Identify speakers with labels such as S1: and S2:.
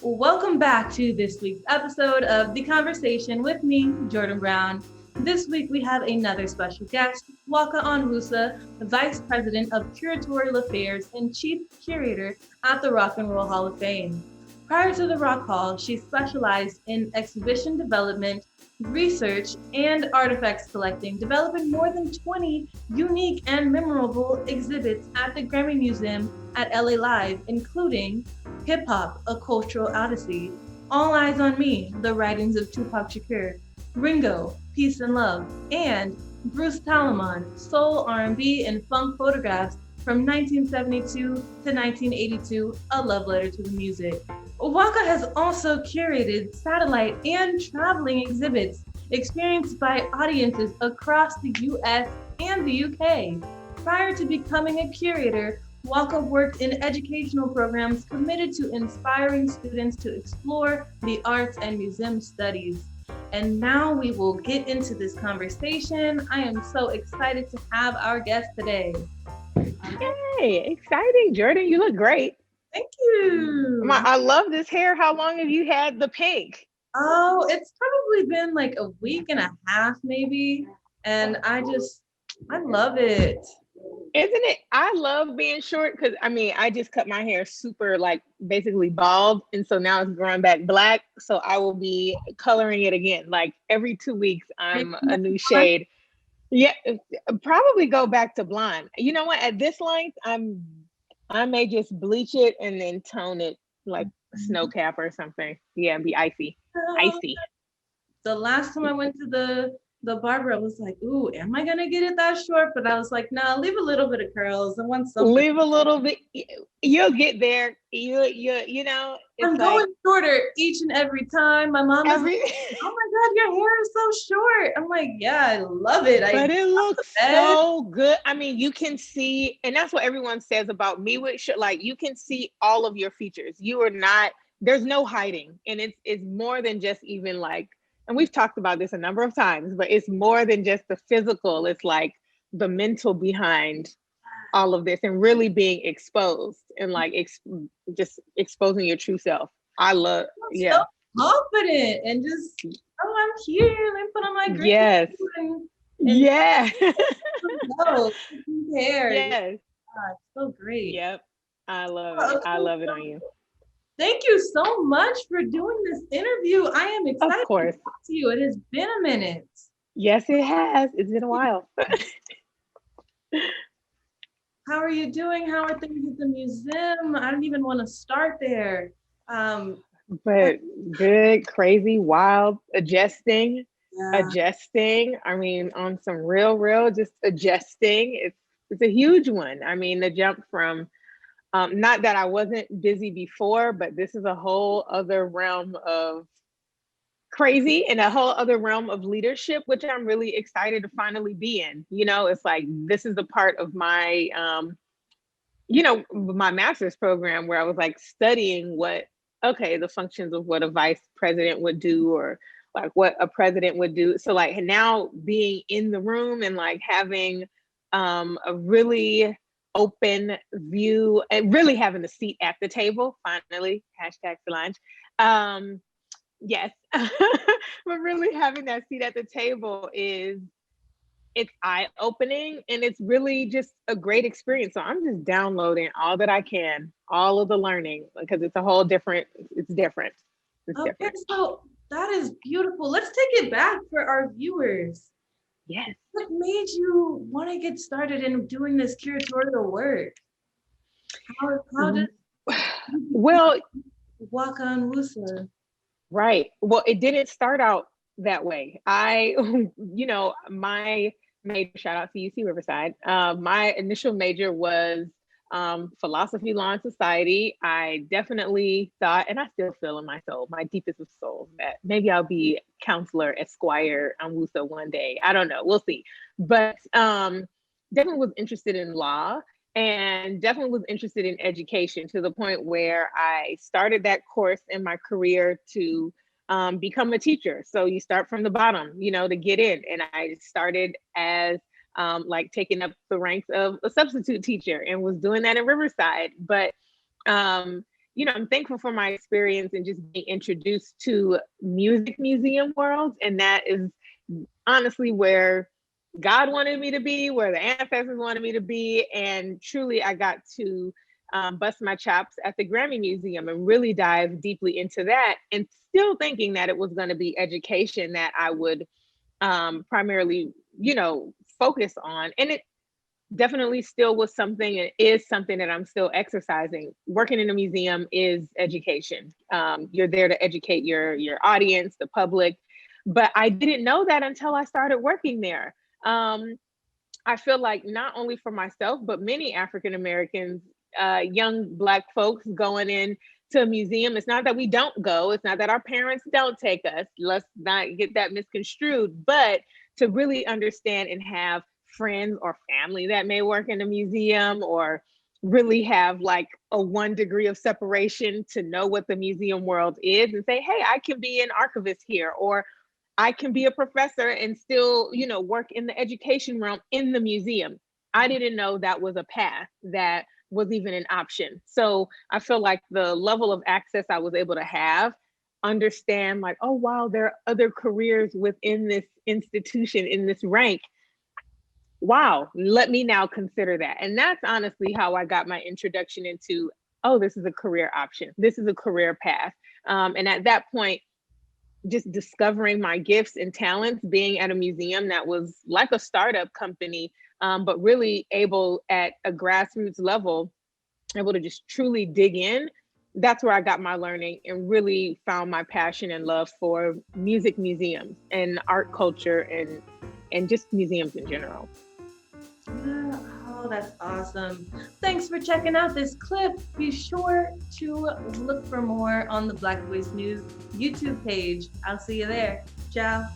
S1: Welcome back to this week's episode of The Conversation with me, Jordan Brown. This week we have another special guest, Nwaka Onwusa, Vice President of Curatorial Affairs and Chief Curator at the Rock and Roll Hall of Fame. Prior to the Rock Hall, she specialized in exhibition development, research, and artifacts collecting, developing more than 20 unique and memorable exhibits at the Grammy Museum at LA Live, including Hip Hop, A Cultural Odyssey, All Eyes on Me, The Writings of Tupac Shakur, Ringo, Peace and Love, and Bruce Talamon, Soul, R&B, and Funk Photographs from 1972 to 1982, A Love Letter to the Music. Nwaka has also curated satellite and traveling exhibits experienced by audiences across the US and the UK. Prior to becoming a curator, Nwaka worked in educational programs committed to inspiring students to explore the arts and museum studies. And now we will get into this conversation. I am so excited to have our guest today.
S2: Yay, exciting, Jordan. You look great.
S1: Thank you.
S2: I love this hair. How long have you had the pink?
S1: Oh, it's probably been like a week and a half maybe. And I love it.
S2: Isn't it? I love being short because I just cut my hair super basically bald. And so now it's growing back black. So I will be coloring it again. Like every 2 weeks, I'm a new shade. Yeah, probably go back to blonde. You know what? At this length, I may just bleach it and then tone it like snow cap or something. Yeah, and be icy. Icy.
S1: The last time I went to the barber, I was like, ooh, am I gonna get it that short? But I was like, no, leave a little bit of curls. I want something.
S2: Leave a little bit. You'll get there. You know.
S1: I'm going shorter each and every time. My mom is like, oh my God, your hair is so short. I'm like, yeah, I love it.
S2: But it looks so good. I mean, you can see, and that's what everyone says about me with you can see all of your features. You are not, there's no hiding. And it's more than just even and we've talked about this a number of times, but it's more than just the physical. It's like the mental behind all of this and really being exposed and just exposing your true self. I love, yeah.
S1: So confident and just, oh, I'm here. Let me put on my green.
S2: Yes.
S1: And
S2: yeah.
S1: Hair.
S2: Yes.
S1: God, so great.
S2: Yep. I love it. I love it on you.
S1: Thank you so much for doing this interview. I am excited
S2: of course.
S1: to talk to you. It has been a minute.
S2: Yes, it has. It's been a while.
S1: How are you doing? How are things at the museum? I don't even want to start there.
S2: But good, crazy, wild, adjusting. I mean, on some real, just adjusting. It's a huge one. I mean, the jump from not that I wasn't busy before, but this is a whole other realm of crazy and a whole other realm of leadership, which I'm really excited to finally be in. You know, it's like, this is a part of my, my master's program where I was studying the functions of what a vice president would do or what a president would do. So now being in the room and having a really open view and really having a seat at the table, finally, #Solange. Yes, but really having that seat at the table it's eye-opening and it's really just a great experience. So I'm just downloading all that I can, all of the learning, because it's different.
S1: Okay, so that is beautiful. Let's take it back for our viewers.
S2: Yes.
S1: What made you want to get started in doing this curatorial work? How did Nwaka Onwusa?
S2: Right. Well, it didn't start out that way. My major, shout out to UC Riverside. My initial major was philosophy, law, and society. I definitely thought, and I still feel in my soul, my deepest of soul, that maybe I'll be counselor Esquire Onwusa one day. I don't know. We'll see. But definitely was interested in law and definitely was interested in education to the point where I started that course in my career to become a teacher. So you start from the bottom, to get in. And I started as taking up the ranks of a substitute teacher and was doing that in Riverside. But I'm thankful for my experience and just being introduced to music museum worlds. And that is honestly where God wanted me to be, where the ancestors wanted me to be. And truly, I got to bust my chops at the Grammy Museum and really dive deeply into that, and still thinking that it was going to be education that I would primarily, focus on. And it definitely still was something, it is something that I'm still exercising. Working in a museum is education. You're there to educate your audience, the public. But I didn't know that until I started working there. I feel like not only for myself, but many African Americans, young Black folks going in to a museum. It's not that we don't go. It's not that our parents don't take us. Let's not get that misconstrued. But to really understand and have friends or family that may work in a museum, or really have like a 1 degree of separation to know what the museum world is and say, hey, I can be an archivist here, or I can be a professor and still, work in the education realm in the museum. I didn't know that was a path that was even an option. So I feel like the level of access I was able to have, understand like, oh, wow, there are other careers within this institution, in this rank. Wow, let me now consider that. And that's honestly how I got my introduction into, oh, this is a career option. This is a career path. And at that point, just discovering my gifts and talents, being at a museum that was like a startup company, but really able at a grassroots level, able to just truly dig in. That's where I got my learning and really found my passion and love for music museums and art culture and just museums in general.
S1: Oh, that's awesome. Thanks for checking out this clip. Be sure to look for more on the Black Voice News YouTube page. I'll see you there. Ciao.